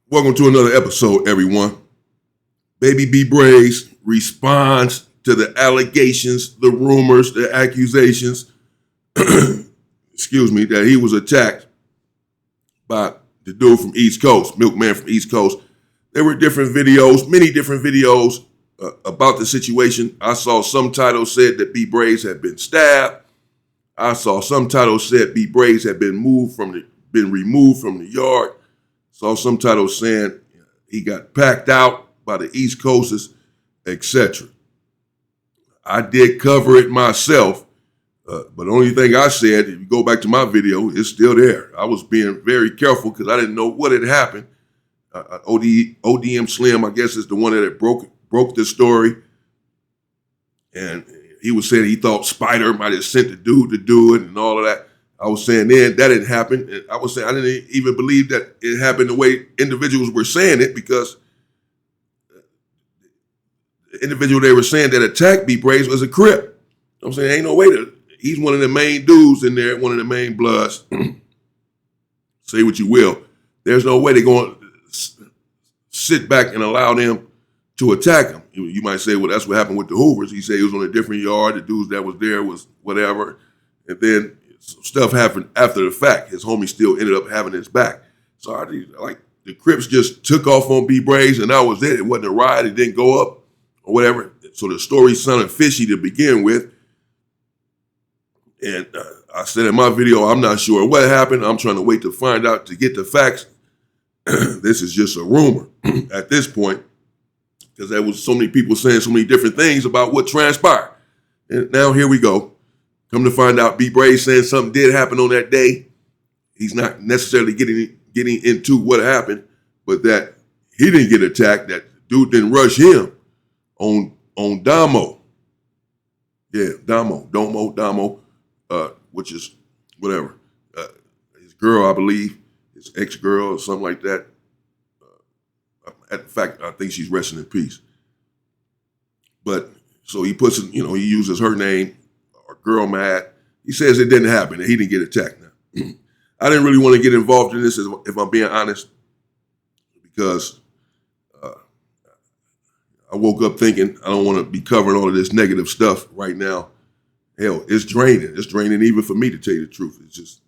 Welcome to another episode, everyone. Baby B Braze responds to the allegations, the rumors, the accusations, that he was attacked by the dude from East Coast, Milkman from East Coast. There were different videos, many different videos about the situation. I saw some titles said that B Braze had been stabbed. I saw some titles said B Braze had been removed from the yard. Saw some titles saying he got packed out by the East Coasters, etc. I did cover it myself, but the only thing I said, if you go back to my video, it's still there. I was being very careful because I didn't know what had happened. ODM Slim, I guess, is the one that broke the story, and he was saying he thought Spider might have sent the dude to do it and all of that. I was saying then that didn't happen. And I was saying I didn't even believe that it happened the way individuals were saying it, because the individual they were saying that attacked B Braze was a Crip. I'm saying ain't no way he's one of the main dudes in there, one of the main bloods. Say what you will. There's no way they're going to sit back and allow them to attack him. You might say, well, that's what happened with the Hoovers. He said he was on a different yard. The dudes that was there was whatever. And then stuff happened after the fact. His homie still ended up having his back. So the Crips just took off on B Braze and that was it. It wasn't a riot. It didn't go up or whatever. So the story sounded fishy to begin with. And I said in my video, I'm not sure what happened. I'm trying to wait to find out to get the facts. This is just a rumor at this point, because there was so many people saying so many different things about what transpired. And now here we go. Come to find out, B Braze saying something did happen on that day. He's not necessarily getting into what happened, but that he didn't get attacked. That dude didn't rush him on Damo. Yeah, Damo, which is whatever. His girl, I believe, his ex-girl or something like that. In fact, I think she's resting in peace. But so he puts, he uses her name. Girl mad. He says it didn't happen and he didn't get attacked. Now, I didn't really want to get involved in this, if I'm being honest, because I woke up thinking I don't want to be covering all of this negative stuff right now. Hell, it's draining. It's draining even for me, to tell you the truth. It's just,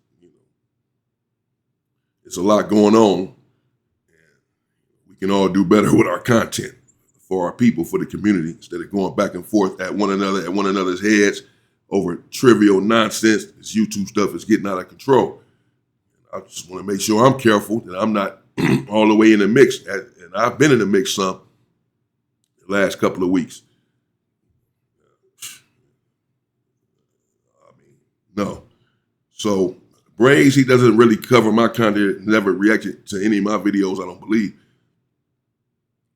it's a lot going on. And we can all do better with our content for our people, for the community, instead of going back and forth at one another's heads over trivial nonsense. This YouTube stuff is getting out of control. I just want to make sure I'm careful that I'm not all the way in the mix. And I've been in the mix some the last couple of weeks. No. So Braze, he doesn't really cover my content, never reacted to any of my videos, I don't believe.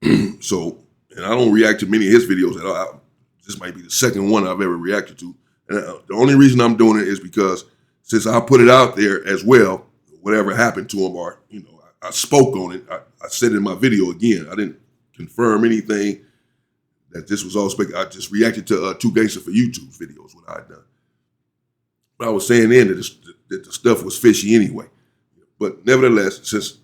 And I don't react to many of his videos at all. This might be the second one I've ever reacted to. And the only reason I'm doing it is because since I put it out there as well, whatever happened to him, or, I spoke on it. I said it in my video again. I didn't confirm anything that this was all I just reacted to Two Gangsta for YouTube videos, what I had done. But I was saying then that the stuff was fishy anyway. But nevertheless, since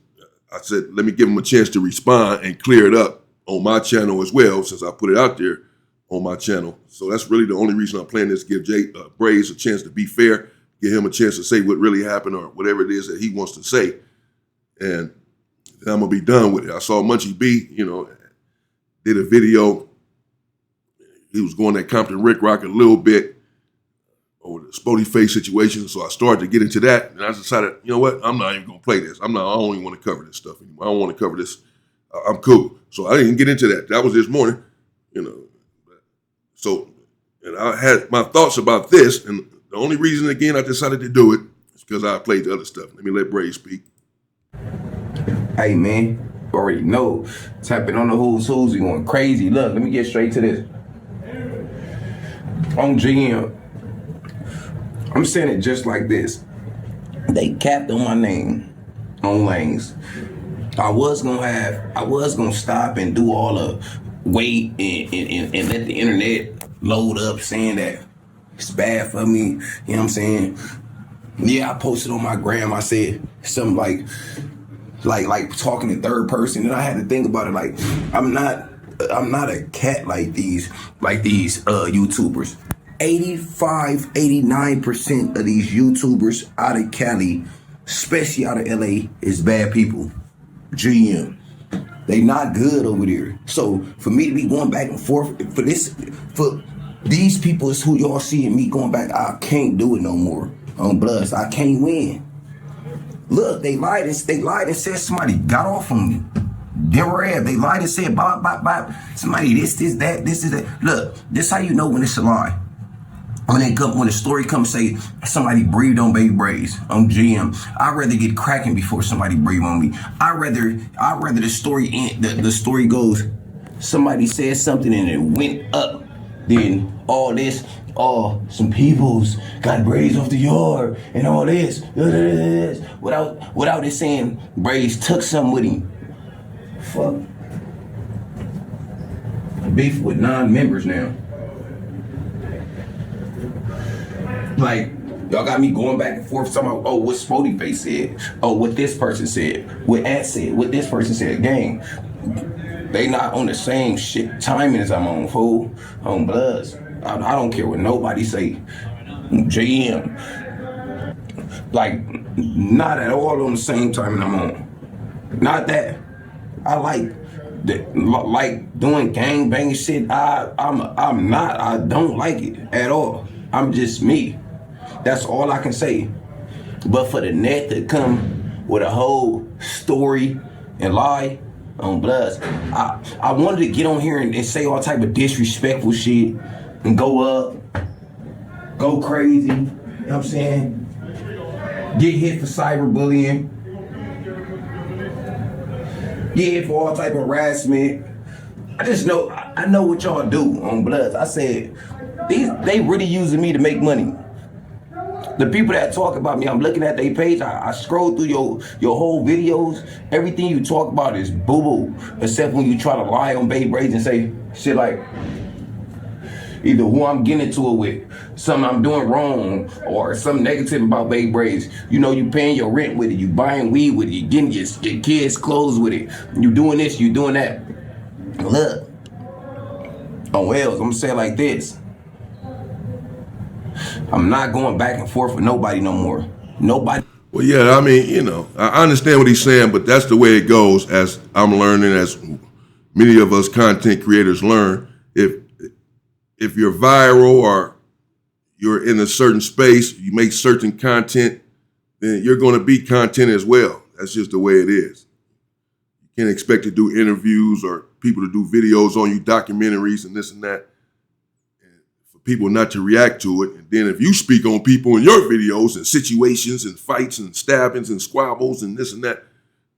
I said, let me give him a chance to respond and clear it up on my channel as well, since I put it out there on my channel. So that's really the only reason I'm playing this, give Braze a chance to be fair, give him a chance to say what really happened or whatever it is that he wants to say. And then I'm going to be done with it. I saw Munchie B, did a video. He was going at Compton Rick Rock a little bit over the Spody Face situation. So I started to get into that. And I decided, you know what? I'm not even going to play this. I don't even want to cover this stuff anymore. I don't want to cover this. I'm cool. So I didn't get into that. That was this morning, So, and I had my thoughts about this, and the only reason, again, I decided to do it is because I played the other stuff. Let me let Braze speak. Hey, man, you already know. Tapping on the who's, you going crazy. Look, let me get straight to this. On GM, I'm saying it just like this. They capped on my name on Lanes. I was gonna stop and do all the wait and let the internet load up saying that it's bad for me. You know what I'm saying? Yeah, I posted on my gram, I said something like, like talking in third person, and I had to think about it. Like, I'm not a cat like these YouTubers. 89% of these YouTubers out of Cali, especially out of LA, is bad people. GM. They not good over there. So for me to be going back and forth for these people is who y'all seeing me going back, I can't do it no more. On Bloods, I can't win. Look, they lied and said somebody got off on me. They lied and said bop, bop, bop. Somebody this, that, this is that. Look, this how you know when it's a lie. When the story comes, say somebody breathed on Baby Braze, on GM, I'd rather get cracking before somebody breathe on me. I'd rather the story end. The story goes, somebody said something and it went up. Then all this, some people's got Braze off the yard and all this, without it saying Braze took something with him. Fuck. Beef with non-members now. Like, y'all got me going back and forth talking about, what Spody Face said, what this person said, what Ant said, what this person said. Gang, they not on the same shit timing as I'm on, fool. On Bloods. I don't care what nobody say. JM. Like, not at all on the same timing I'm on. Not that. I like doing gang banging shit. I don't like it at all. I'm just me. That's all I can say. But for the net to come with a whole story and lie on Bloods, I wanted to get on here and say all type of disrespectful shit and go up, go crazy, you know what I'm saying? Get hit for cyberbullying, get hit for all type of harassment. I know what y'all do on Bloods. I said, they really using me to make money. The people that talk about me, I'm looking at their page. I scroll through your whole videos. Everything you talk about is boo-boo, except when you try to lie on Baby Braze and say shit like either who I'm getting into it with, something I'm doing wrong, or something negative about Baby Braze. You know, you paying your rent with it, you buying weed with it, you getting your kids' clothes with it, you doing this, you doing that. Look, on Wells, I'm gonna say it like this. I'm not going back and forth with nobody no more. Nobody. Well, yeah, I mean, you know, I understand what he's saying, but that's the way it goes, as I'm learning, as many of us content creators learn. If you're viral or you're in a certain space, you make certain content, then you're going to be content as well. That's just the way it is. You can't expect to do interviews or people to do videos on you, documentaries and this and that, and for people not to react to it. And then if you speak on people in your videos and situations and fights and stabbings and squabbles and this and that,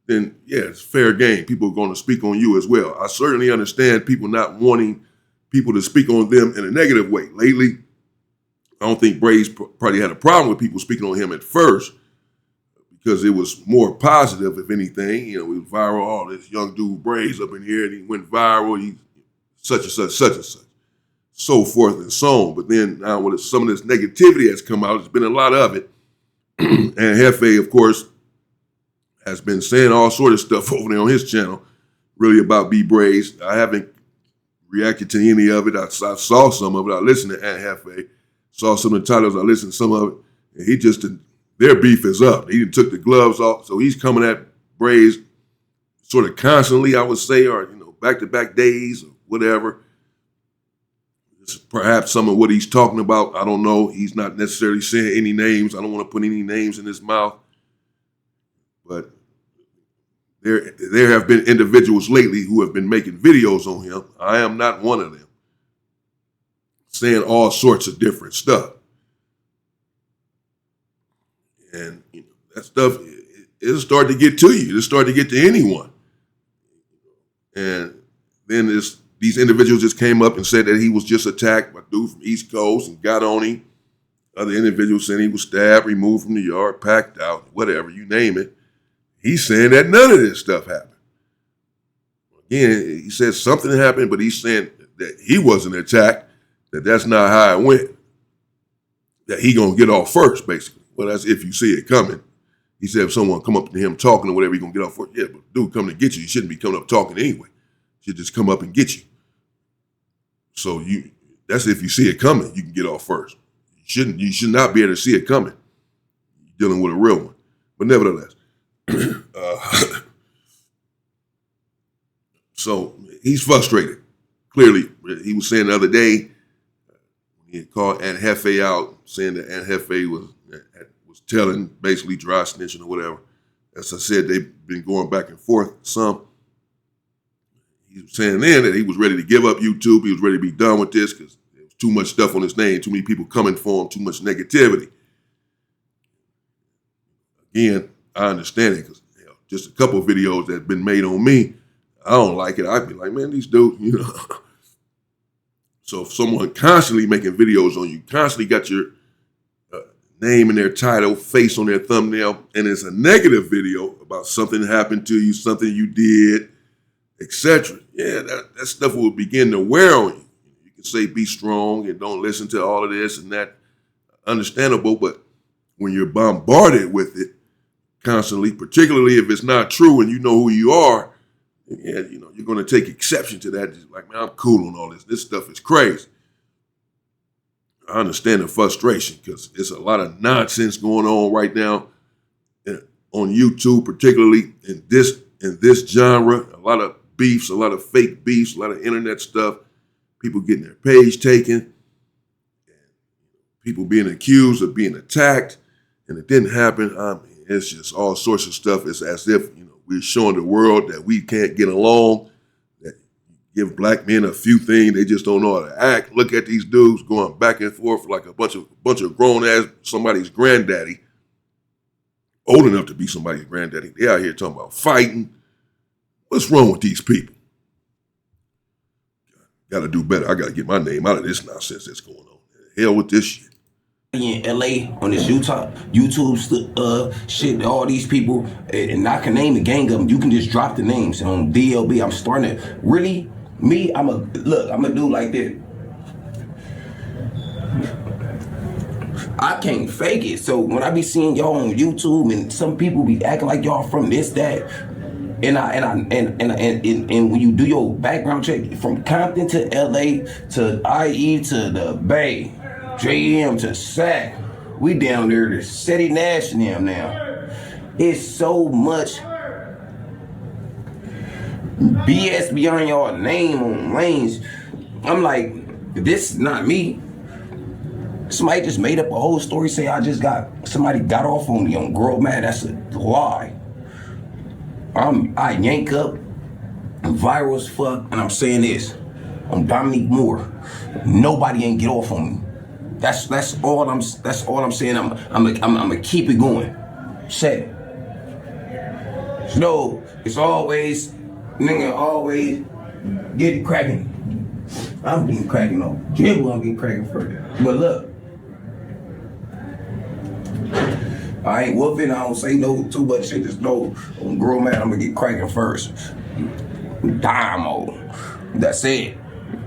then yeah, it's fair game. People are going to speak on you as well. I certainly understand people not wanting people to speak on them in a negative way. Lately, I don't think Braze probably had a problem with people speaking on him at first because it was more positive, if anything. You know, it was viral, oh, this young dude Braze up in here, and he went viral, he such and such, such and such, so forth and so on. But then now with some of this negativity has come out, there's been a lot of it. And Hefe, of course, has been saying all sort of stuff over there on his channel, really about B Braze. I haven't reacted to any of it. I saw some of it. I listened to Aunt Hefe, saw some of the titles. I listened to some of it. And their beef is up. He took the gloves off. So he's coming at Braze sort of constantly, I would say, or, you know, back-to-back days or whatever. It's perhaps some of what he's talking about. I don't know. He's not necessarily saying any names. I don't want to put any names in his mouth. But there have been individuals lately who have been making videos on him. I am not one of them. Saying all sorts of different stuff. And you know, that stuff, it'll start to get to you. It'll start to get to anyone. And then these individuals just came up and said that he was just attacked by a dude from East Coast and got on him. Other individuals saying he was stabbed, removed from the yard, packed out, whatever, you name it. He's saying that none of this stuff happened. Again, he said something happened, but he's saying that he wasn't attacked, that's not how it went. That he gonna get off first, basically. Well, that's if you see it coming. He said if someone come up to him talking or whatever, he gonna get off first. Yeah, but dude coming to get you, you shouldn't be coming up talking anyway. You should just come up and get you. So that's if you see it coming, you can get off first. You should not be able to see it coming. You're dealing with a real one. But nevertheless, so he's frustrated. Clearly, he was saying the other day, he had called Aunt Hefe out, saying that Aunt Hefe was telling, basically dry snitching or whatever. As I said, they've been going back and forth some. He was saying then that he was ready to give up YouTube. He was ready to be done with this because there was too much stuff on his name, too many people coming for him, too much negativity. Again, I understand it because just a couple of videos that have been made on me, I don't like it. I'd be like, man, these dudes, So if someone constantly making videos on you, constantly got your name in their title, face on their thumbnail, and it's a negative video about something that happened to you, something you did, etc. Yeah, that stuff will begin to wear on you. You can say be strong and don't listen to all of this and that. Understandable, but when you're bombarded with it constantly, particularly if it's not true and you know who you are, yeah, you're going to take exception to that. Just like, man, I'm cool on all this. This stuff is crazy. I understand the frustration because it's a lot of nonsense going on right now on YouTube, particularly in this genre. A lot of beefs, a lot of fake beefs, a lot of internet stuff. People getting their page taken, people being accused of being attacked, and it didn't happen. I mean, it's just all sorts of stuff. It's as if we're showing the world that we can't get along. Give black men a few things, they just don't know how to act. Look at these dudes going back and forth like a bunch of grown ass somebody's granddaddy, old enough to be somebody's granddaddy. They out here talking about fighting. What's wrong with these people? Got to do better. I got to get my name out of this nonsense that's going on. Hell with this shit. In LA on this YouTube shit, all these people, and I can name the gang of them. You can just drop the names on DLB. I'm starting to really. Me, I'm a dude like this. I can't fake it. So when I be seeing y'all on YouTube and some people be acting like y'all from this, that, and when you do your background check from Compton to LA to IE to the Bay, JM to SAC, we down there to City Nash and them now. It's so much BS beyond y'all name on lanes. I'm like, this is not me. Somebody just made up a whole story, say somebody got off on me on Girl Mad. That's a lie. I yank up, I'm viral as fuck, and I'm saying this. I'm Dominique Moore. Nobody ain't get off on me. That's all I'm saying. I'm gonna keep it going. Say it. No, it's always nigga always get it cracking. I'm getting cracking on. Dribble, I'm getting cracking further. But look, I ain't whooping. I don't say no too much shit. Just know on Girl Man, I'm gonna get cracking first. Dimo. That's it. You know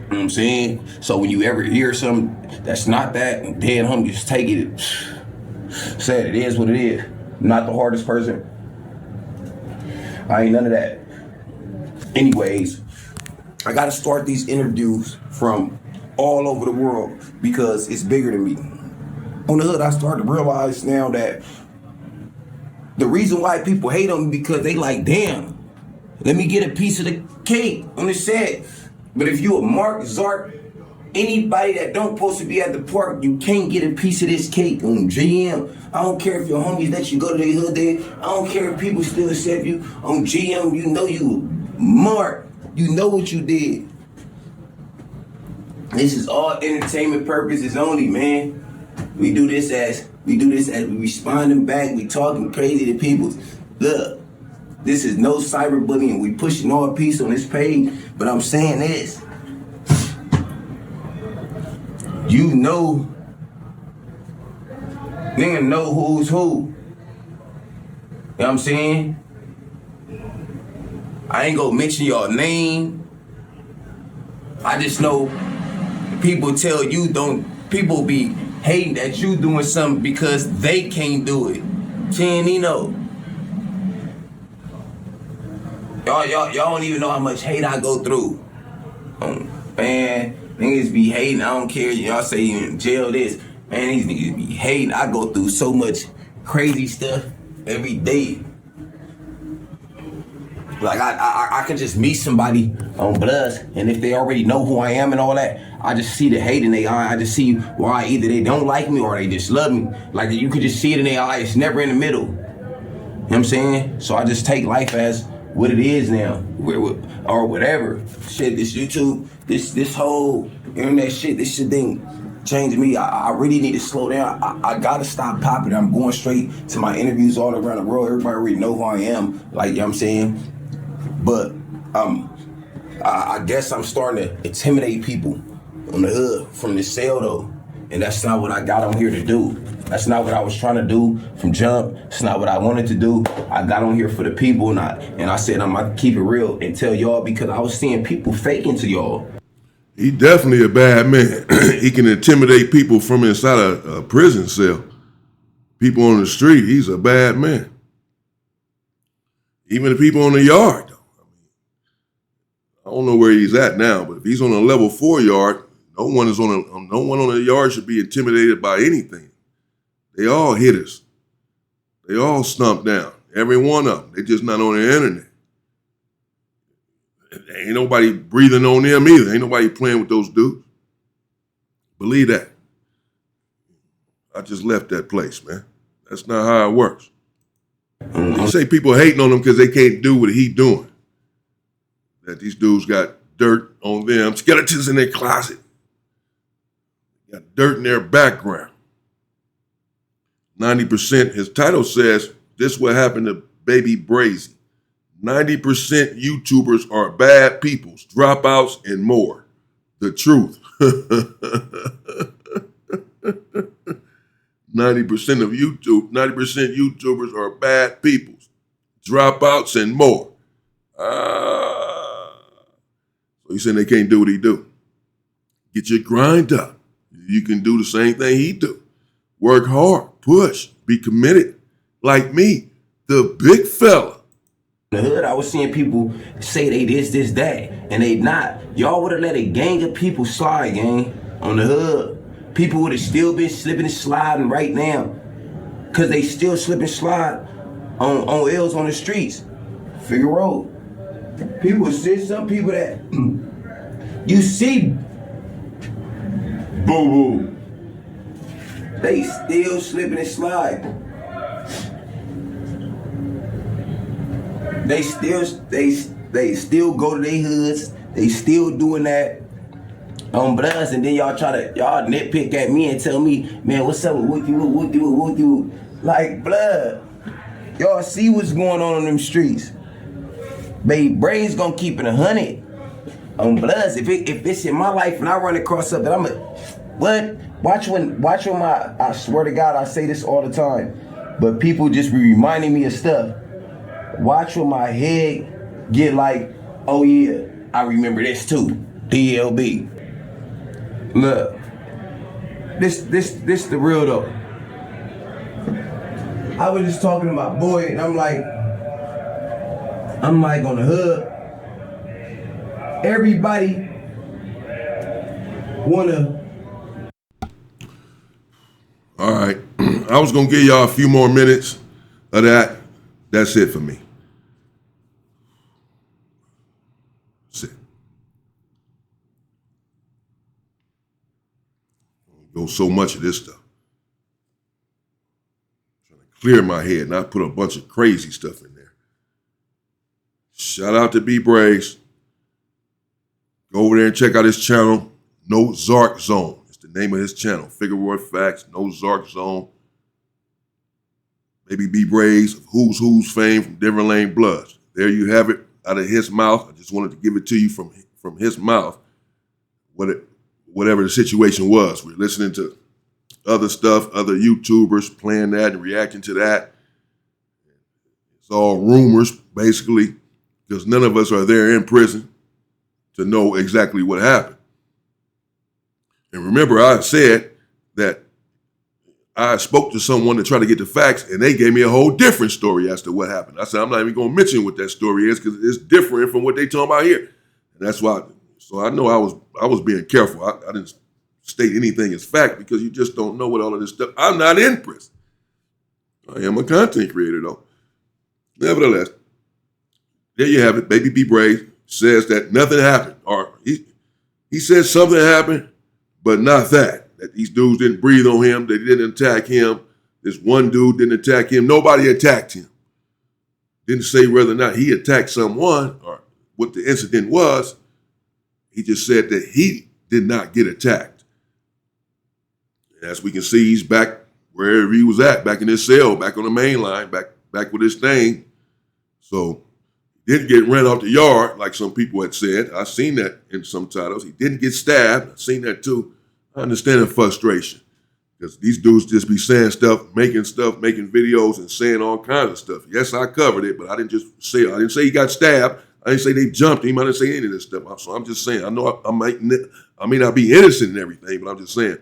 what I'm saying? So when you ever hear something that's not that, then homie, just take it. Say it is what it is. I'm not the hardest person. I ain't none of that. Anyways, I gotta start these interviews from all over the world because it's bigger than me. On the hood, I started to realize now that the reason why people hate on me because they like, damn, let me get a piece of the cake on the set. But if you a Mark Zark, anybody that don't supposed to be at the park, you can't get a piece of this cake on GM. I don't care if your homies let you go to their hood there. I don't care if people still accept you on GM. You know you Mark. You know what you did. This is all entertainment purposes only, man. We do this as we responding back. We talking crazy to people. Look, this is no cyberbullying. We pushing all peace on this page. But I'm saying this. You know, nigga know who's who. You know what I'm saying? I ain't gonna mention your name. I just know people tell you people be hating that you doing something because they can't do it. Nino, Y'all don't even know how much hate I go through. Man, niggas be hating. I don't care. Y'all say you in jail this. Man, these niggas be hating. I go through so much crazy stuff every day. Like I can just meet somebody on Bloods, and if they already know who I am and all that, I just see the hate in their eye. I just see why either they don't like me or they just love me. Like you could just see it in their eye. It's never in the middle. You know what I'm saying? So I just take life as what it is now, or whatever. Shit, this YouTube, this whole internet shit, this shit thing changed me. I really need to slow down. I gotta stop popping. I'm going straight to my interviews all around the world. Everybody already know who I am. Like, you know what I'm saying? But I guess I'm starting to intimidate people on the hood from this cell though. And that's not what I got on here to do. That's not what I was trying to do from jump. It's not what I wanted to do. I got on here for the people, and I said I'm gonna keep it real and tell y'all because I was seeing people faking to y'all. He definitely a bad man. He can intimidate people from inside a prison cell. People on the street, he's a bad man. Even the people on the yard, though. I don't know where he's at now, but if he's on a level 4 yard, no one on the yard should be intimidated by anything. They all hitters. They all stomp down. Every one of them. They just not on the internet. Ain't nobody breathing on them either. Ain't nobody playing with those dudes. Believe that. I just left that place, man. That's not how it works. You say people hating on him because they can't do what he doing. That these dudes got dirt on them, skeletons in their closet. Got dirt in their background. 90%, his title says, this what happened to baby Braze. 90% YouTubers are bad people, dropouts, and more. The truth. 90% YouTubers are bad people, dropouts, and more. So he's saying they can't do what he do. Get your grind up. You can do the same thing he do. Work hard, push, be committed. Like me, the big fella. In the hood, I was seeing people say they this, that, and they not. Y'all would have let a gang of people slide, gang, on the hood. People would have still been slipping and sliding right now. Cause they still slip and slide on L's on the streets. Figaro. People see some people that you see boo-boo. They still slipping and sliding. They still go to their hoods. They still doing that on Bloods, and then y'all nitpick at me and tell me, man, what's up with you? Like, Blood, y'all see what's going on in them streets. Babe, Braze gonna keep it 100 on Bloods. If it's in my life and I run across something, I'm what? Watch when I swear to God, I say this all the time, but people just be reminding me of stuff. Watch when my head get like, oh yeah, I remember this too. DLB. Look, this the real though. I was just talking to my boy, and I'm like on the hood. Everybody wanna. All right, I was gonna give y'all a few more minutes of that. That's it for me. That's it. Go so much of this stuff. Trying to clear my head, not put a bunch of crazy stuff in there. Shout out to B Braze. Go over there and check out his channel, No Zark Zone. It's the name of his channel. Figure Facts, No Zark Zone. Maybe B Braze of Who's fame from Denver Lane Bloods. There you have it out of his mouth. I just wanted to give it to you from his mouth. Whatever the situation was. We're listening to other stuff, other YouTubers playing that and reacting to that. It's all rumors, basically, because none of us are there in prison to know exactly what happened. And remember, I said that I spoke to someone to try to get the facts, and they gave me a whole different story as to what happened. I said, I'm not even going to mention what that story is because it's different from what they talking about here. And that's why. So I know I was being careful. I didn't state anything as fact because you just don't know what all of this stuff. I'm not in prison. I am a content creator, though. Nevertheless, there you have it. Baby B Braze says that nothing happened, or he says something happened, but not that these dudes didn't breathe on him, they didn't attack him. This one dude didn't attack him. Nobody attacked him. Didn't say whether or not he attacked someone or what the incident was. He just said that he did not get attacked. As we can see, he's back wherever he was at, back in his cell, back on the main line, back with his thing. So he didn't get ran off the yard like some people had said. I've seen that in some titles. He didn't get stabbed. I've seen that too. I understand the frustration because these dudes just be saying stuff, making videos and saying all kinds of stuff. Yes, I covered it, but I didn't say he got stabbed. I didn't say they jumped him. I didn't say any of this stuff. So I'm just saying, I know I may not be innocent and everything, but I'm just saying,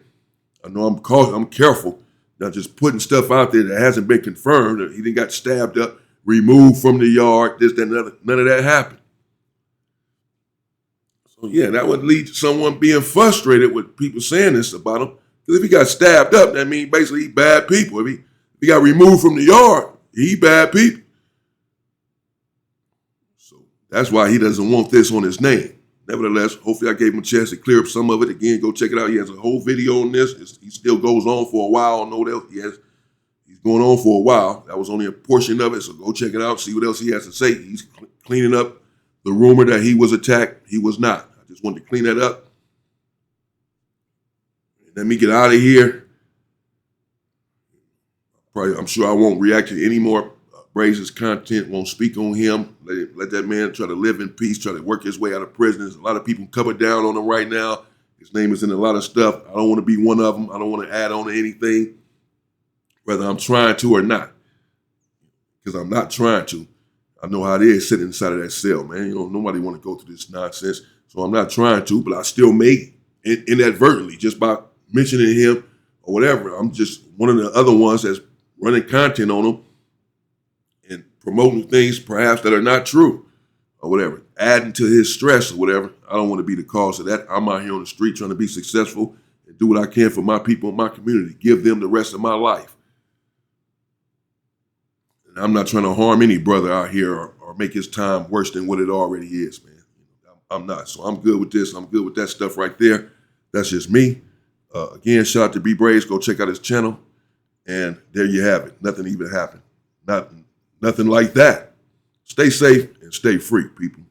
I know I'm careful, not just putting stuff out there that hasn't been confirmed. He didn't got stabbed up, removed from the yard, this, that, none of that happened. So yeah, that would lead to someone being frustrated with people saying this about him. Because if he got stabbed up, that means basically he bad people. If he got removed from the yard, he bad people. So that's why he doesn't want this on his name. Nevertheless, hopefully I gave him a chance to clear up some of it. Again, go check it out. He has a whole video on this. He still goes on for a while. I know what else he has. He's going on for a while. That was only a portion of it, so go check it out, see what else he has to say. He's cleaning up the rumor that he was attacked. He was not. I just wanted to clean that up. Let me get out of here. I'm sure I won't react to any more Braze's content, won't speak on him. Let that man try to live in peace, try to work his way out of prison. There's a lot of people coming down on him right now. His name is in a lot of stuff. I don't want to be one of them. I don't want to add on to anything, whether I'm trying to or not, because I'm not trying to. I know how it is sitting inside of that cell, man. Nobody want to go through this nonsense. So I'm not trying to, but I still may inadvertently, just by mentioning him or whatever. I'm just one of the other ones that's running content on him and promoting things perhaps that are not true or whatever, adding to his stress or whatever. I don't want to be the cause of that. I'm out here on the street trying to be successful and do what I can for my people in my community, give them the rest of my life. And I'm not trying to harm any brother out here or make his time worse than what it already is, man. I'm not. So I'm good with this. I'm good with that stuff right there. That's just me. Again, shout out to B Braze. Go check out his channel. And there you have it. Nothing even happened. Nothing like that. Stay safe and stay free, people.